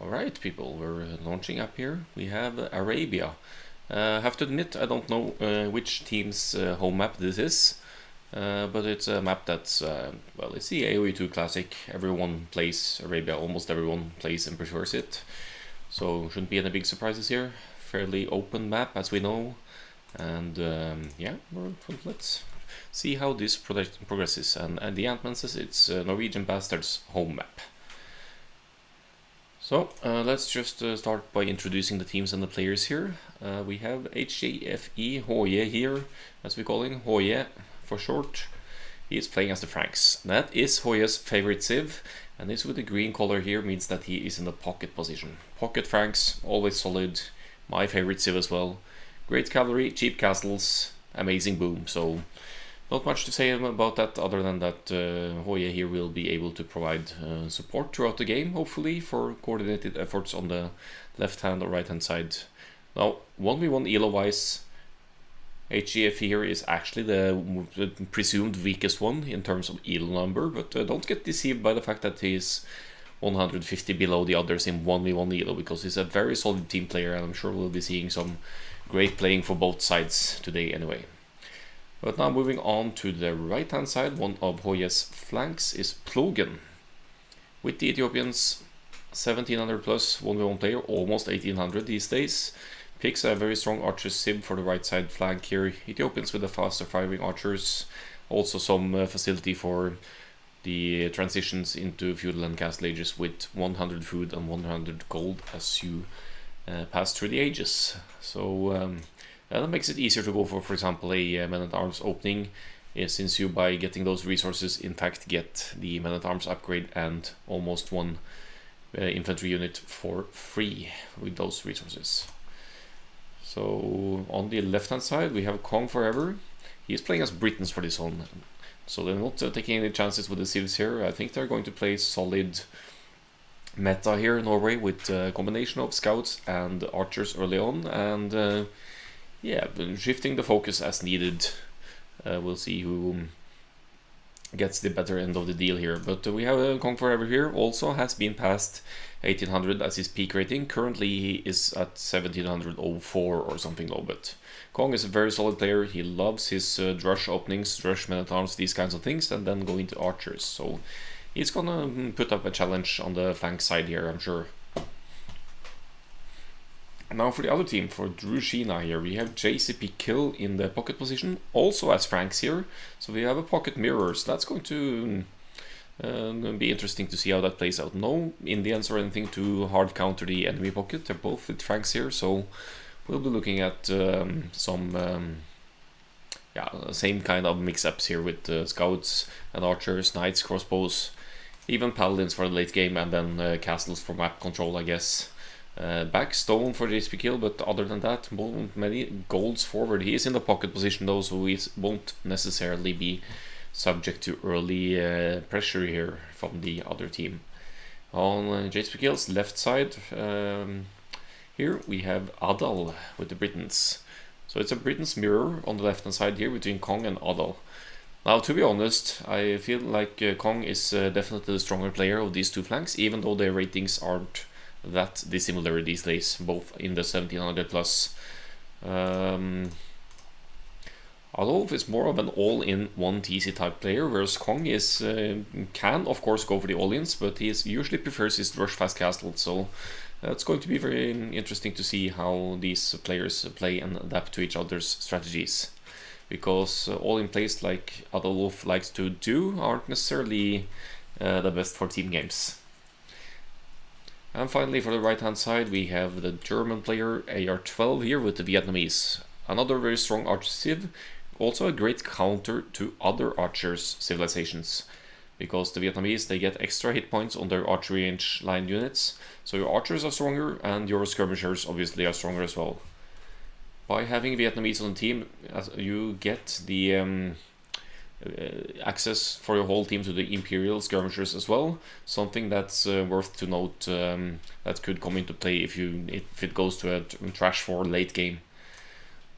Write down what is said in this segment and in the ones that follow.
Alright people, we're launching up here. We have Arabia. Have to admit, I don't know which team's home map this is, but it's a map that's, well, it's the AOE 2 classic. Everyone plays Arabia, almost everyone plays and prefers it. So shouldn't be any big surprises here. Fairly open map, as we know. And yeah, let's see how this progresses. And the Ant-Man says it's Norwegian Bastard's home map. So let's just start by introducing the teams and the players here. We have HJFE Hoye here, as we call him, Hoye for short. He is playing as the Franks. That is Hoye's favorite civ, and this with the green color here means that he is in the pocket position. Pocket Franks, always solid, my favorite civ as well. Great cavalry, cheap castles, amazing boom, so not much to say about that other than that Hoye here will be able to provide support throughout the game, hopefully, for coordinated efforts on the left hand or right hand side. Now, 1v1 elo wise, HGF here is actually the presumed weakest one in terms of elo number, but don't get deceived by the fact that he's 150 below the others in 1v1 elo, because he's a very solid team player, and I'm sure we'll be seeing some great playing for both sides today anyway. But now moving on to the right hand side, one of Hoye's flanks is Plogen. With the Ethiopians, 1700 plus 1v1 player, almost 1800 these days. Picks a very strong archer civ for the right side flank here. Ethiopians with the faster firing archers. Also some facility for the transitions into feudal and castle ages with 100 food and 100 gold as you pass through the ages. So that makes it easier to go for example, a men-at-arms opening, since you, by getting those resources, in fact get the men-at-arms upgrade and almost one infantry unit for free with those resources. So on the left-hand side, we have Kong Forever. He is playing as Britons for this one, so they're not taking any chances with the civs here. I think they're going to play solid meta here in Norway with a combination of scouts and archers early on, and yeah, shifting the focus as needed. We'll see who gets the better end of the deal here. But we have Kong Forever here, also has been past 1800 as his peak rating. Currently he is at 1704 or something low, but Kong is a very solid player. He loves his Drush openings, Drush men-at-arms, these kinds of things, and then go into archers. So he's gonna put up a challenge on the flank side here, I'm sure. Now for the other team, for Druzhina here, we have JCP Kill in the pocket position, also as Franks here. So we have a pocket mirror, so that's going to be interesting to see how that plays out. No Indians or anything to hard counter the enemy pocket, they're both with Franks here, so we'll be looking at some same kind of mix-ups here with scouts and archers, knights, crossbows, even paladins for the late game, and then castles for map control, I guess. Back stone for JCP Kill, but other than that, many golds forward. He is in the pocket position though, so he won't necessarily be subject to early pressure here from the other team. On JCP Kill's left side, here we have Adal with the Britons. So it's a Britons mirror on the left hand side here between Kong and Adal. Now, to be honest, I feel like Kong is definitely the stronger player of these two flanks, even though their ratings aren't that dissimilar these days, both in the 1700 plus. Adolf is more of an all-in-one TC type player, whereas Kong is can of course go for the all-ins, but he usually prefers his rush fast castle. So it's going to be very interesting to see how these players play and adapt to each other's strategies, because all-in plays like Adolf likes to do aren't necessarily the best for team games. And finally, for the right hand side, we have the German player AR12 here with the Vietnamese. Another very strong archer civ, also a great counter to other archers' civilizations, because the Vietnamese, they get extra hit points on their archery range line units, so your archers are stronger and your skirmishers obviously are stronger as well. By having Vietnamese on the team, you get the access for your whole team to the Imperial skirmishers as well, something that's worth to note, that could come into play if it goes to a trash 4 late game.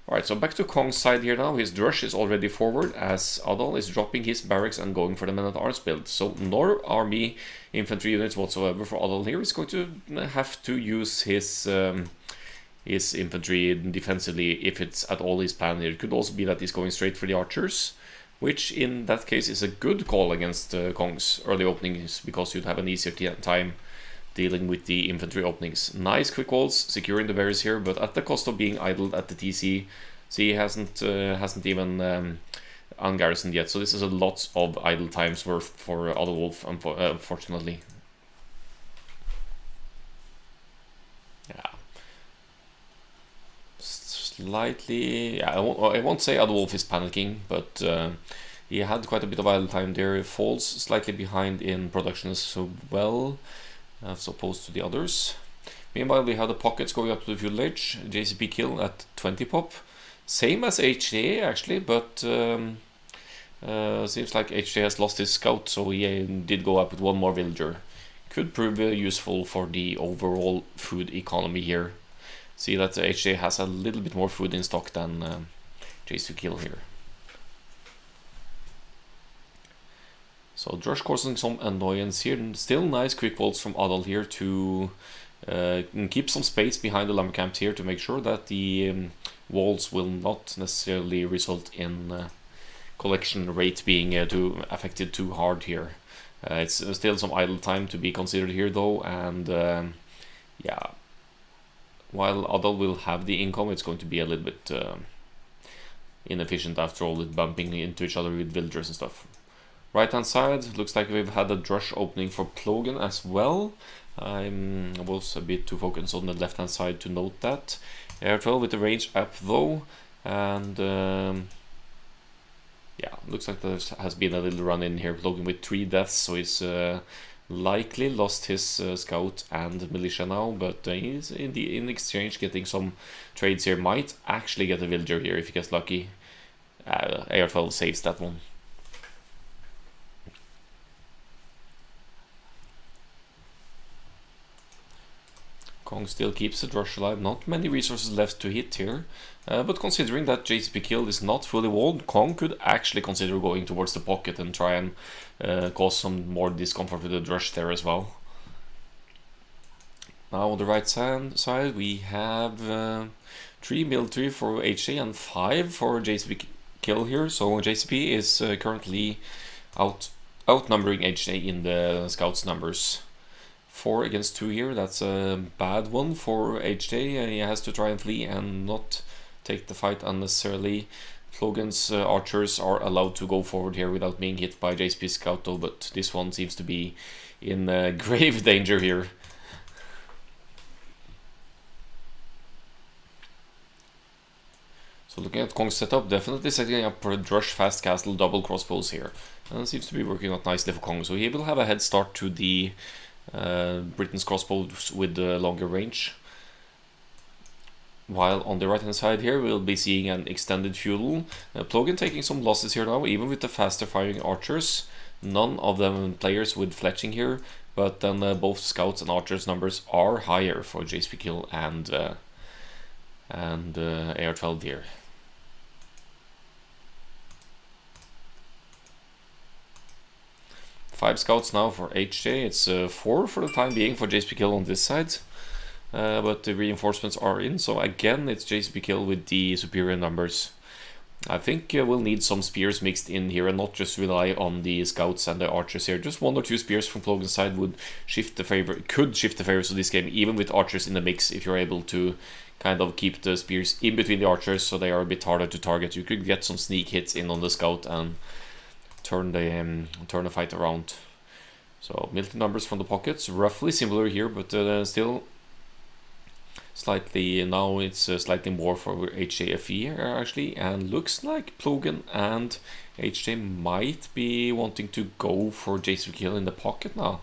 Alright, so back to Kong's side here now. His Drush is already forward as Adal is dropping his barracks and going for the men-at-arms build. So no army infantry units whatsoever for Adal here. He's going to have to use his infantry defensively if it's at all his plan here. It could also be that he's going straight for the archers, which in that case is a good call against Kong's early openings, because you'd have an easier time dealing with the infantry openings. Nice quick walls, securing the barriers here, but at the cost of being idled at the TC. So he hasn't even ungarrisoned yet, so this is a lot of idle times for Adolf, unfortunately. Yeah. Slightly, yeah, I won't say Adolf is panicking, but he had quite a bit of idle time there. Falls slightly behind in production as well, as opposed to the others. Meanwhile, we have the pockets going up to the fuel edge. JCP kill at 20 pop. Same as HTA actually, but seems like HTA has lost his scout, so he did go up with one more villager. Could prove useful for the overall food economy here. See that HTA has a little bit more food in stock than JCP kill here. So Drush causing some annoyance here. Still nice quick bolts from Adal here to keep some space behind the lumber camps here to make sure that the walls will not necessarily result in collection rate being affected too hard here. It's still some idle time to be considered here though, and yeah, while Adal will have the income, it's going to be a little bit inefficient after all, with bumping into each other with villagers and stuff. Right hand side, looks like we've had a Drush opening for Plogan as well. I was a bit too focused on the left hand side to note that. Air 12 with the range up though, and yeah, looks like there has been a little run in here. Plogan with 3 deaths, so he's likely lost his scout and militia now, but he's in exchange getting some trades here. Might actually get a villager here if he gets lucky. Air 12 saves that one. Kong still keeps the Drush alive. Not many resources left to hit here, but considering that JCP kill is not fully walled, Kong could actually consider going towards the pocket and try and cause some more discomfort with the Drush there as well. Now on the right side we have 3 military for HA and 5 for JCP kill here, so JCP is currently outnumbering HA in the scouts numbers. 4 against 2 here, that's a bad one for HJ. He has to try and flee and not take the fight unnecessarily. Plogan's archers are allowed to go forward here without being hit by JCP scout though, but this one seems to be in grave danger here. So looking at Kong's setup, definitely setting up for a Drush fast castle double crossbows here. And seems to be working out nicely for Kong, so he will have a head start to the Britain's crossbows with the longer range. While on the right hand side here we'll be seeing an extended fuel. Plogan taking some losses here now, even with the faster firing archers. None of them players with fletching here, but then both scouts and archers numbers are higher for JSP kill and AR-12 here. Five scouts now for HJ. It's 4 for the time being for JSP kill on this side, but the reinforcements are in, so again it's JSP kill with the superior numbers. I think we'll need some spears mixed in here and not just rely on the scouts and the archers here. Just 1 or 2 spears from Plogan's side would shift the favor, could shift the favors of this game, even with archers in the mix, if you're able to kind of keep the spears in between the archers so they are a bit harder to target. You could get some sneak hits in on the scout and turn the fight around. So military numbers from the pockets, roughly similar here, but still slightly, now it's slightly more for HJFE here actually, and looks like Plogan and HJ might be wanting to go for JSP kill in the pocket now.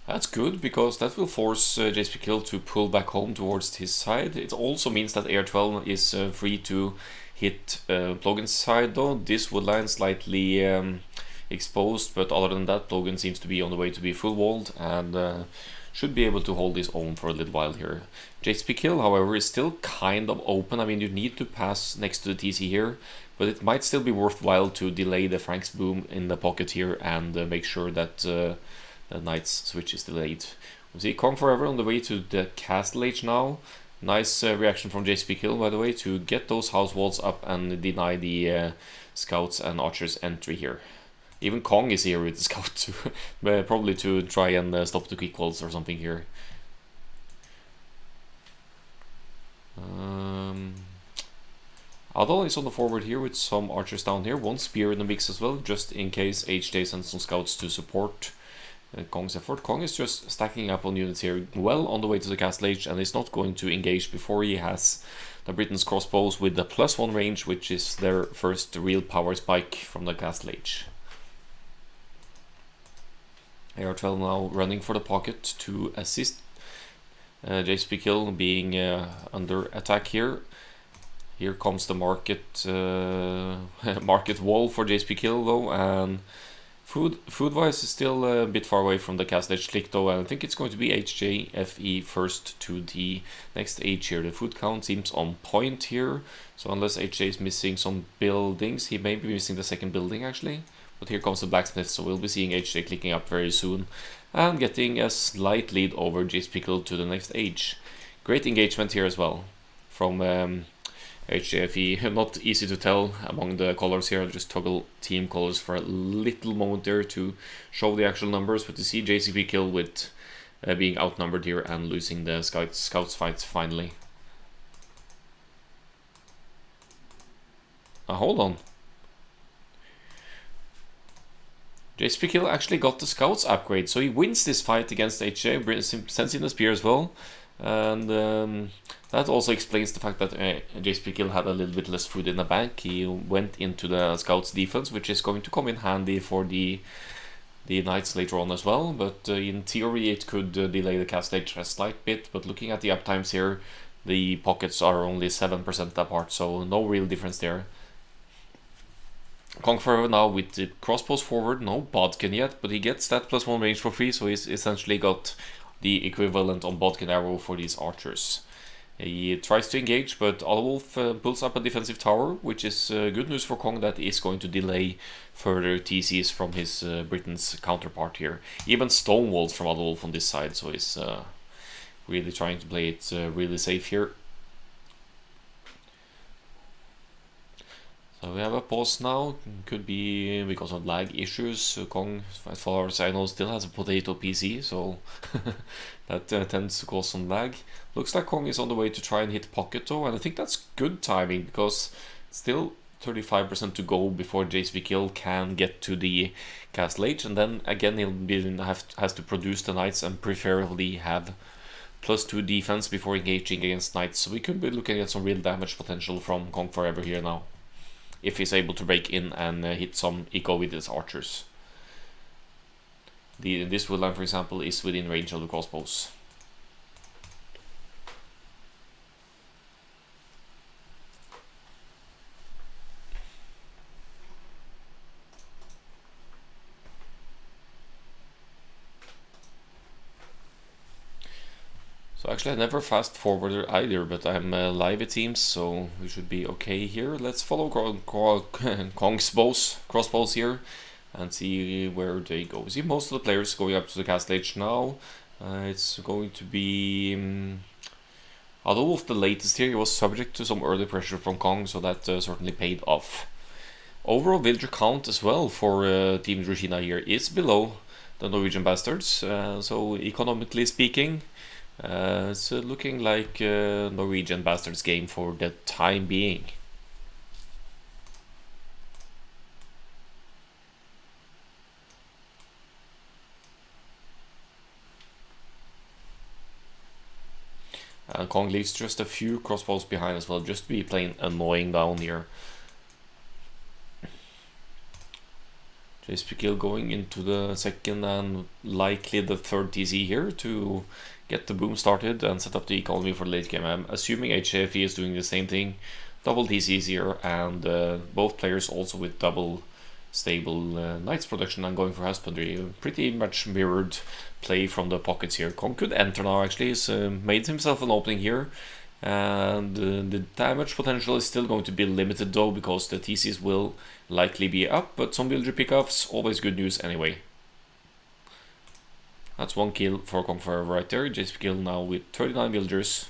That's good, because that will force JSP kill to pull back home towards his side. It also means that AR-12 is free to hit Plogan's side though. This wood line slightly exposed, but other than that, Logan seems to be on the way to be full walled and should be able to hold his own for a little while here. JSP kill, however, is still kind of open. I mean, you need to pass next to the TC here, but it might still be worthwhile to delay the Frank's boom in the pocket here and make sure that the Knight's switch is delayed. We see Kong Forever on the way to the Castle Age now. Nice reaction from JSP kill, by the way, to get those house walls up and deny the scouts and archers entry here. Even Kong is here with the scout too, probably to try and stop the quick walls or something here. Adal is on the forward here with some archers down here. One spear in the mix as well, just in case HJ sends some scouts to support Kong's effort. Kong is just stacking up on units here, well on the way to the Castle Age, and is not going to engage before he has the Britain's crossbows with the +1 range, which is their first real power spike from the Castle Age. AR-12 now running for the pocket to assist JSP kill being under attack here. Here comes the market market wall for JSP kill though, and food wise is still a bit far away from the Castle Age click though, and I think it's going to be HJFE first to the next age here. The food count seems on point here, so unless HJ is missing some buildings, he may be missing the second building actually. But here comes the blacksmith, so we'll be seeing HJ clicking up very soon and getting a slight lead over JSP kill to the next age. Great engagement here as well from HJFE. Not easy to tell among the colors here. I'll just toggle team colors for a little moment there to show the actual numbers, but you see JCP kill with being outnumbered here and losing the scouts fights finally. Hold on. JSP kill actually got the scouts upgrade, so he wins this fight against HJ, sends in a spear as well, and that also explains the fact that JSP kill had a little bit less food in the bank. He went into the scouts defense, which is going to come in handy for the knights later on as well, but in theory it could delay the Castle Age a slight bit, but looking at the uptimes here, the pockets are only 7% apart, so no real difference there. Kong Forever now with the crossbows forward, no bodkin yet, but he gets that +1 range for free, so he's essentially got the equivalent on bodkin arrow for these archers. He tries to engage, but Alwolf pulls up a defensive tower, which is good news for Kong. That is going to delay further TCs from his Britain's counterpart here. Even stone walls from Alwolf on this side, so he's really trying to play it really safe here. So we have a pause now, could be because of lag issues. Kong, as far as I know, still has a potato PC, so that tends to cause some lag. Looks like Kong is on the way to try and hit pocket though, and I think that's good timing because still 35% to go before JSP kill can get to the Castle Age, and then again has to produce the knights and preferably have +2 defense before engaging against knights. So we could be looking at some real damage potential from Kong Forever here now, if he's able to break in and hit some eco with his archers. This woodline, for example, is within range of the crossbows. So actually I never fast forwarded either, but I'm live it seems, so we should be okay here. Let's follow Kong's crossbows here and see where they go. We see most of the players going up to the Castle Age now. It's going to be Adolf the latest here. He was subject to some early pressure from Kong, so that certainly paid off. Overall villager count as well for Team Druzhina here is below the Norwegian bastards, so economically speaking, it's looking like Norwegian bastards game for the time being. And Kong leaves just a few crossbows behind as well, just to be plain annoying down here. JSP kill going into the second and likely the third TC here to get the boom started and set up the economy for the late game. I'm assuming HJFE is doing the same thing. Double TCs here, and both players also with double stable Knights production and going for husbandry. Pretty much mirrored play from the pockets here. Kong could enter now actually, he's made himself an opening here. And the damage potential is still going to be limited though, because the TCs will likely be up, but some villager pickups, always good news anyway. That's 1 kill for Kong Forever right there. JSP kill now with 39 villagers,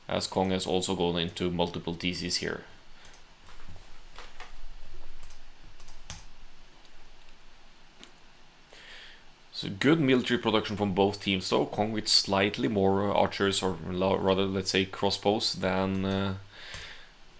as Kong has also gone into multiple TCs here. So good military production from both teams though. Kong with slightly more archers, or rather let's say crossbows, than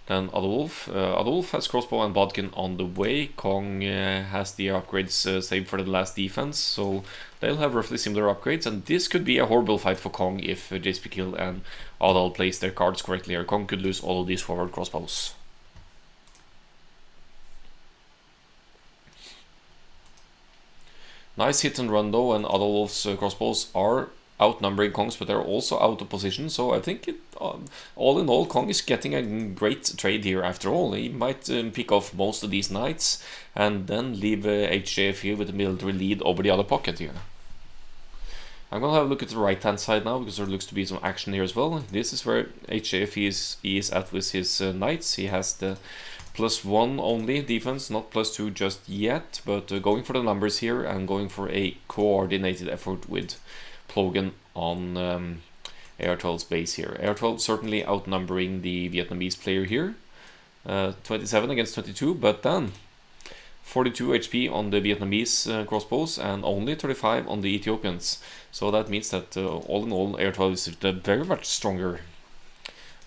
Adolf. Adolf has crossbow and bodkin on the way. Kong has the upgrades saved for the last defense, so they'll have roughly similar upgrades, and this could be a horrible fight for Kong if JSP Kill and Adolf place their cards correctly, or Kong could lose all of these forward crossbows. Nice hit and run though, and Adolf's crossbows are outnumbering Kong's, but they're also out of position, so I think all in all Kong is getting a great trade here after all. He might pick off most of these knights and then leave HJF here with a military lead over the other pocket here. I'm gonna have a look at the right hand side now, because there looks to be some action here as well. This is where HJF is at with his knights. He has the +1 only defense, not +2 just yet, but going for the numbers here and going for a coordinated effort with Plogan on AR12's base here. AR12 certainly outnumbering the Vietnamese player here, 27 against 22, but then 42 HP on the Vietnamese crossbows and only 35 on the Ethiopians. So that means that all in all AR12 is a very much stronger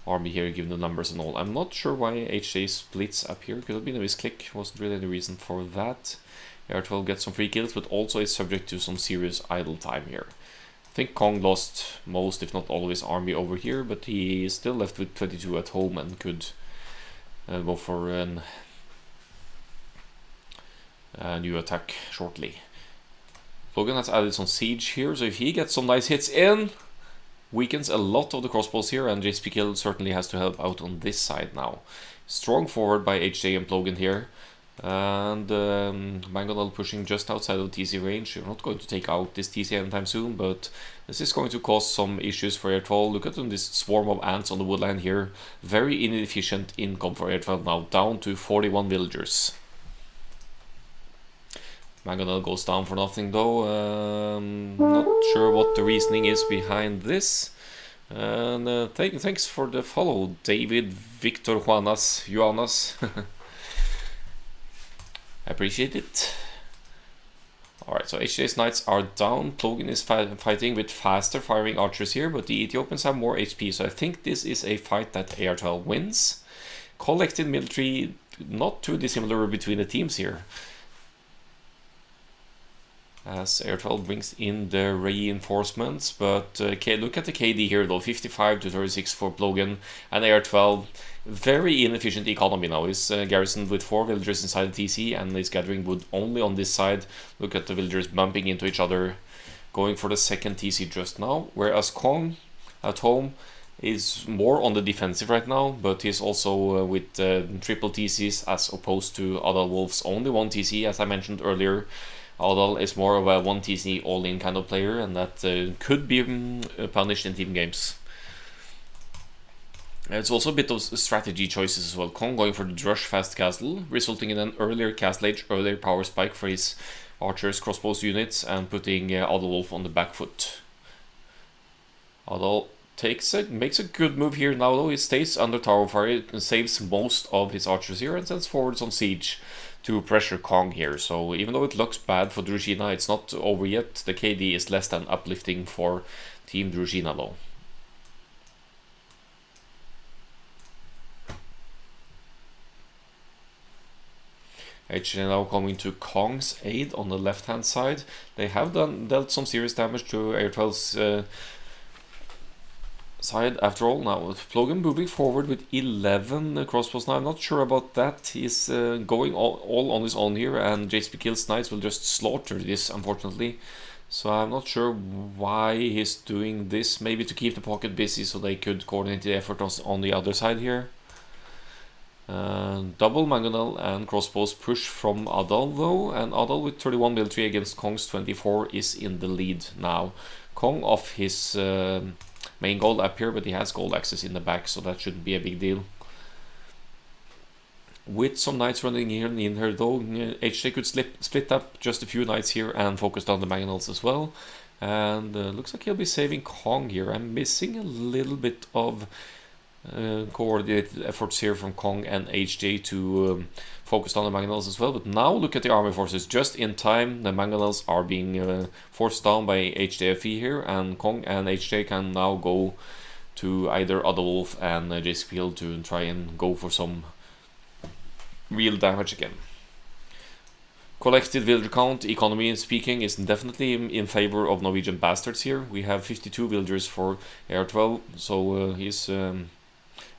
army here, given the numbers and all. I'm not sure why HJ splits up here. Could have been a misclick, wasn't really any reason for that. AR12 gets some free kills, but also is subject to some serious idle time here. I think Kong lost most, if not all, of his army over here, but he is still left with 22 at home and could go for a new attack shortly. Logan has added some siege here, so if he gets some nice hits in, weakens a lot of the crossbows here, and JSP Kill certainly has to help out on this side now. Strong forward by HJ and Plogan here, and Mangonel pushing just outside of TC range. You're not going to take out this TC anytime soon, but this is going to cause some issues for AR12. Look at them, this swarm of ants on the woodland here. Very inefficient income for AR12 now, down to 41 villagers. Mangonel goes down for nothing though. Not sure what the reasoning is behind this. And thanks for the follow, David Victor Joannas. Appreciate it. Alright, so HJ's knights are down. Plogan is fighting with faster firing archers here, but the Ethiopians have more HP, so I think this is a fight that AR12 wins. Collected military, not too dissimilar between the teams here, as AR12 brings in the reinforcements, but look at the KD here though, 55 to 36 for Plogan, and AR12, very inefficient economy now. Is garrisoned with 4 villagers inside the TC and is gathering wood only on this side. Look at the villagers bumping into each other, going for the second TC just now, whereas Kong at home is more on the defensive right now, but he's also with triple TCs as opposed to Adal Wolf's only 1 TC, as I mentioned earlier. Adal is more of a 1 TC all-in kind of player, and that could be punished in team games. It's also a bit of strategy choices as well. Kong going for the Drush fast castle, resulting in an earlier castle age, earlier power spike for his archers, crossbows units, and putting Adal Wolf on the back foot. Adal makes a good move here now though. He stays under tower fire and saves most of his archers here and sends forward some siege to pressure Kong here. So even though it looks bad for Druzhina, it's not over yet. The KD is less than uplifting for Team Druzhina though. HJ now coming to Kong's aid on the left hand side. They have dealt some serious damage to AR12's side after all. Now with Plogan moving forward with 11 crossbows now. I'm not sure about that. He's going all on his own here, and JSP Kill's knights will just slaughter this, unfortunately. So I'm not sure why he's doing this. Maybe to keep the pocket busy so they could coordinate the effort on the other side here. Double mangonel and crossbows push from Adal though, and Adal with 31 military against Kong's 24 is in the lead now. Kong off his main gold up here, but he has gold access in the back, so that shouldn't be a big deal. With some knights running here in here though, HJ could split up just a few knights here and focus down the mangonels as well. And looks like he'll be saving Kong here. I'm missing a little bit of coordinated efforts here from Kong and HJ to focus on the mangonels as well. But now look at the army forces, just in time the mangonels are being forced down by HJFE here, and Kong and HJ can now go to either Adolf and JSPL to try and go for some real damage again. Collected villager count, economy speaking, is definitely in favor of Norwegian bastards here. We have 52 villagers for AR12, so he's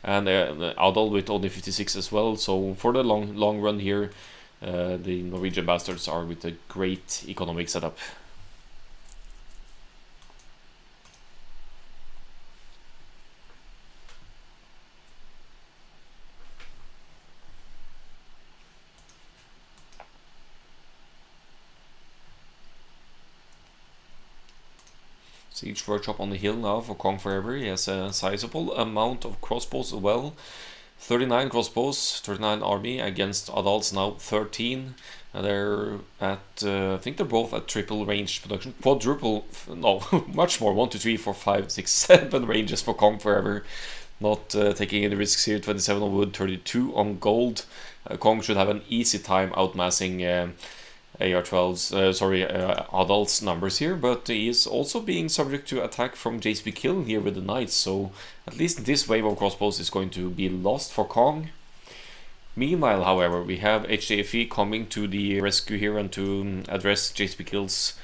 and Adal with only 56 as well. So for the long run here, the Norwegian bastards are with a great economic setup. Siege workshop on the hill now for Kong Forever. He has a sizable amount of crossbows as well. 39 crossbows, 39 army against Adal's now 13. They're at, I think they're both at triple range production. Quadruple, no, much more. 1, 2, 3, 4, 5, 6, 7 ranges for Kong Forever. Not taking any risks here. 27 on wood, 32 on gold. Kong should have an easy time outmassing AR12's, Adal's numbers here, but he is also being subject to attack from JSP Kill here with the knights, so at least this wave of crossbows is going to be lost for Kong. Meanwhile, however, we have HJFE coming to the rescue here and to address JSP Kill's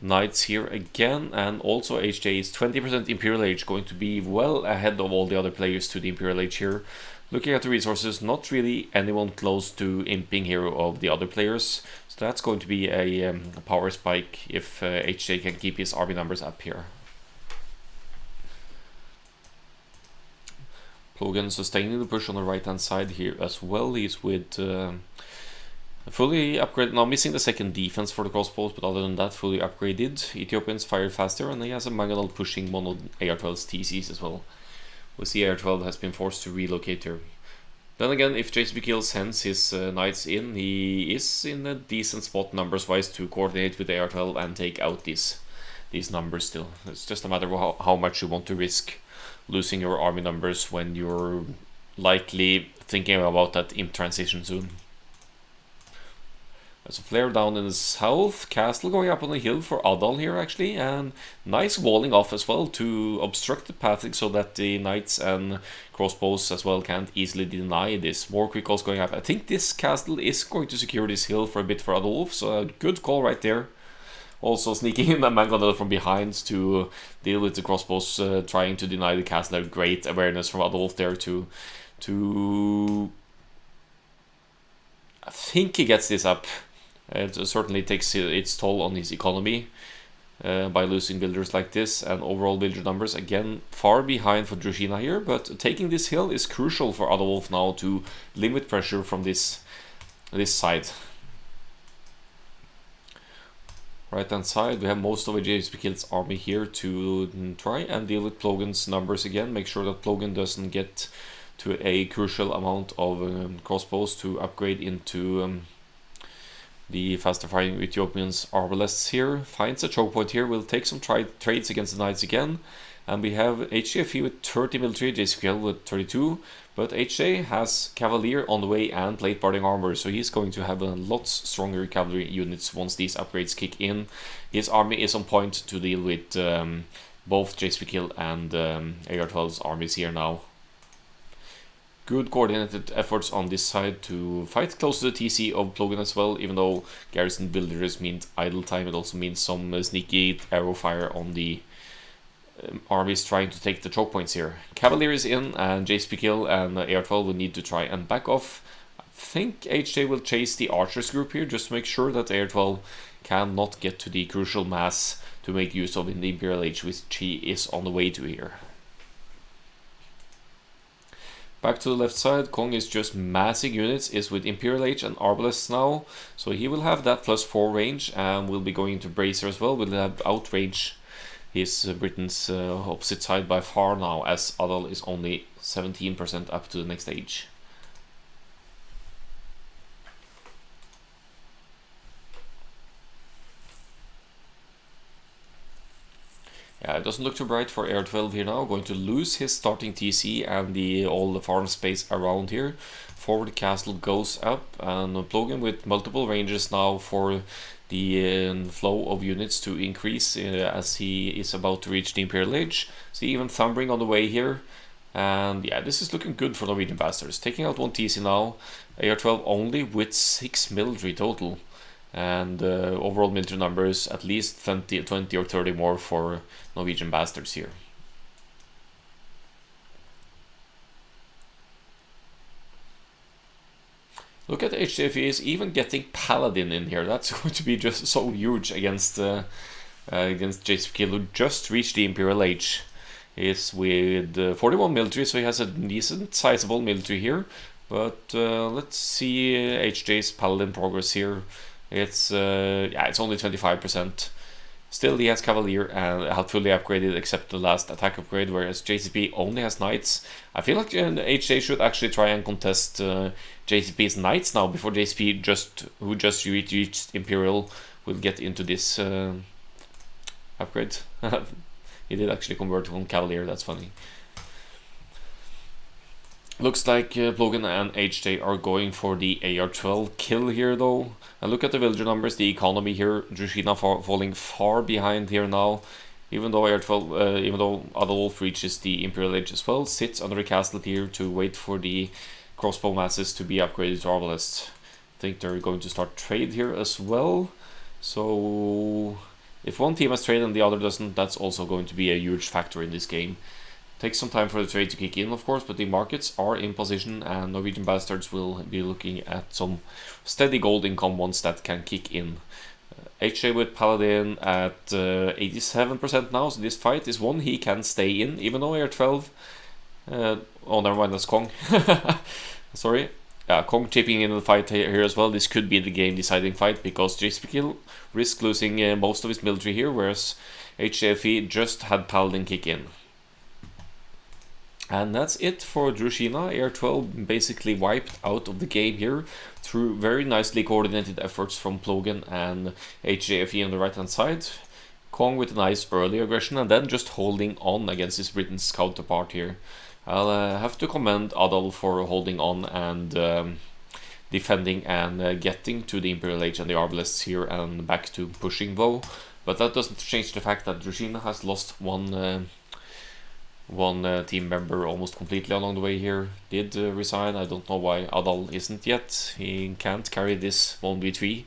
knights here again, and also HJ is 20% Imperial Age, going to be well ahead of all the other players to the Imperial Age here. Looking at the resources, not really anyone close to imping here of the other players, so that's going to be a power spike if HJ can keep his army numbers up here. Plogan sustaining the push on the right hand side here as well. He's with fully upgraded, now missing the second defense for the crossbows, but other than that fully upgraded. Ethiopians fire faster, and he has a mangonel pushing mono AR12's TCs as well. We see AR12 has been forced to relocate here. Then again, if JSP Kill sends his knights in, he is in a decent spot numbers wise to coordinate with AR12 and take out these numbers still. It's just a matter of how much you want to risk losing your army numbers when you're likely thinking about that imp transition soon. There's a flare down in the south, castle going up on the hill for Adal here actually, and nice walling off as well to obstruct the pathing so that the knights and crossbows as well can't easily deny this. More quick calls going up. I think this castle is going to secure this hill for a bit for Adolf, so a good call right there. Also sneaking in a mangonel from behind to deal with the crossbows trying to deny the castle. Great awareness from Adolf there to I think he gets this up. It certainly takes its toll on his economy by losing builders like this, and overall villager numbers again far behind for Druzhina here, but taking this hill is crucial for Adolf now to limit pressure from this side. Right hand side, we have most of JSP Kill's army here to try and deal with Plogan's numbers again, make sure that Plogan doesn't get to a crucial amount of crossbows to upgrade into the faster firing Ethiopians arbalests here. Finds a choke point here, will take some trades against the knights again, and we have HJFE with 30 military, JSPL with 32, but HJ has cavalier on the way and plate barding armor, so he's going to have a lot stronger cavalry units once these upgrades kick in. His army is on point to deal with both JSP Kill and AR12's armies here now. Good coordinated efforts on this side to fight close to the TC of Plogan as well, even though garrison builders means idle time, it also means some sneaky arrow fire on the armies trying to take the choke points here. Cavalier is in, and JSP Kill and AR12 will need to try and back off. I think HJ will chase the archers group here just to make sure that AR12 cannot get to the crucial mass to make use of in the Imperial Age, which he is on the way to here. Back to the left side, Kong is just massing units, is with Imperial Age and Arbalists now, so he will have that +4 range, and will be going into Bracer as well, will have outrange his Britain's opposite side by far now, as Adal is only 17% up to the next age. Yeah, it doesn't look too bright for Air 12 here now. Going to lose his starting TC and all the farm space around here. Forward castle goes up, and Plogan with multiple ranges now for the flow of units to increase as he is about to reach the Imperial Age. See, even Thumbering on the way here. And yeah, this is looking good for Norwegian Bastards. Taking out 1 TC now. Air 12 only with 6 military total. And overall military numbers at least 20 or 30 more for Norwegian Bastards here. Look at HJFE is even getting Paladin in here. That's going to be just so huge against JCP, who just reached the Imperial Age. He's with 41 military, so he has a decent sizable military here. But let's see HJ's Paladin progress here. It's it's only 25%. Still, he has Cavalier and fully upgraded except the last attack upgrade, whereas JCP only has Knights. I feel like HJ should actually try and contest JCP's Knights now before JCP who just reached Imperial will get into this upgrade. He did actually convert on Cavalier, that's funny. Looks like Plogan and HJ are going for the AR-12 kill here though. And look at the villager numbers, the economy here. Druzhina falling far behind here now. Even though AR-12, even though Adolf reaches the Imperial Age as well, sits under a castle here to wait for the crossbow masses to be upgraded to Arbalists. I think they're going to start trade here as well. So if one team has trade and the other doesn't, that's also going to be a huge factor in this game. Takes some time for the trade to kick in, of course, but the markets are in position, and Norwegian Bastards will be looking at some steady gold income once that can kick in. HJ with Paladin at 87% now, so this fight is one he can stay in, even though AR-12... oh, never mind, that's Kong. Sorry. Yeah, Kong chipping in the fight here as well. This could be the game-deciding fight, because JCP risks losing most of his military here, whereas HJFE just had Paladin kick in. And that's it for Druzhina. AR-12 basically wiped out of the game here through very nicely coordinated efforts from Plogan and HJFE on the right hand side. Kong with a nice early aggression and then just holding on against his Britain's counterpart here. I'll have to commend Adal for holding on and defending and getting to the Imperial Age and the Arbalists here and back to pushing though. But that doesn't change the fact that Druzhina has lost one team member almost completely along the way here. Did resign. I don't know why Adal isn't yet. He can't carry this 1v3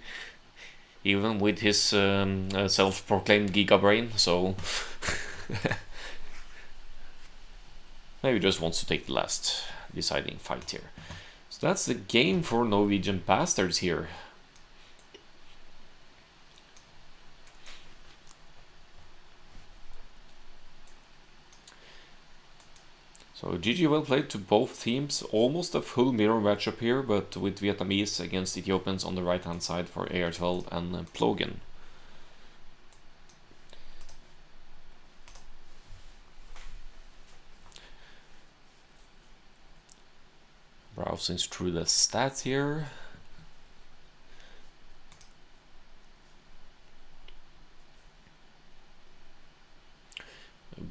even with his self-proclaimed Giga Brain, so maybe just wants to take the last deciding fight here. So that's the game for Norwegian Bastards here. So GG well played to both teams, almost a full mirror matchup here, but with Vietnamese against Ethiopians on the right hand side for AR-12 and Plogan. Browsing through the stats here.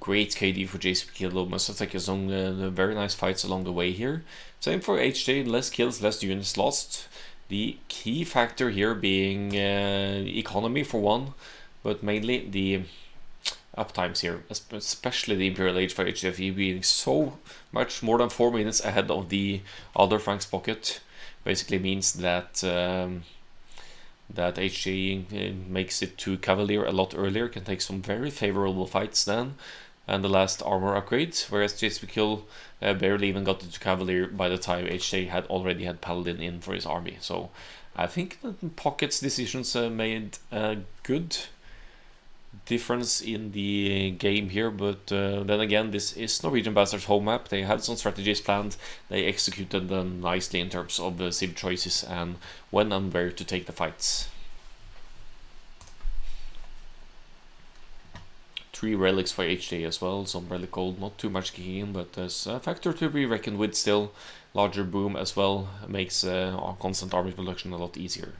Great KD for JCP, must have taken some very nice fights along the way here. Same for HJ, less kills, less units lost. The key factor here being economy for one, but mainly the uptimes here, especially the Imperial Age for HJFE being so much more than 4 minutes ahead of the other Frank's pocket. Basically means that that HJ makes it to Cavalier a lot earlier, can take some very favorable fights then, and the last armor upgrade, whereas JCP barely even got to Cavalier by the time HJ had already had Paladin in for his army. So I think that Pocket's decisions made good difference in the game here, but then again, this is Norwegian Bastards' home map. They had some strategies planned, they executed them nicely in terms of the civ choices and when and where to take the fights. 3 relics for HJ as well, some relic gold, not too much kicking in, but there's a factor to be reckoned with still. Larger boom as well makes constant army production a lot easier.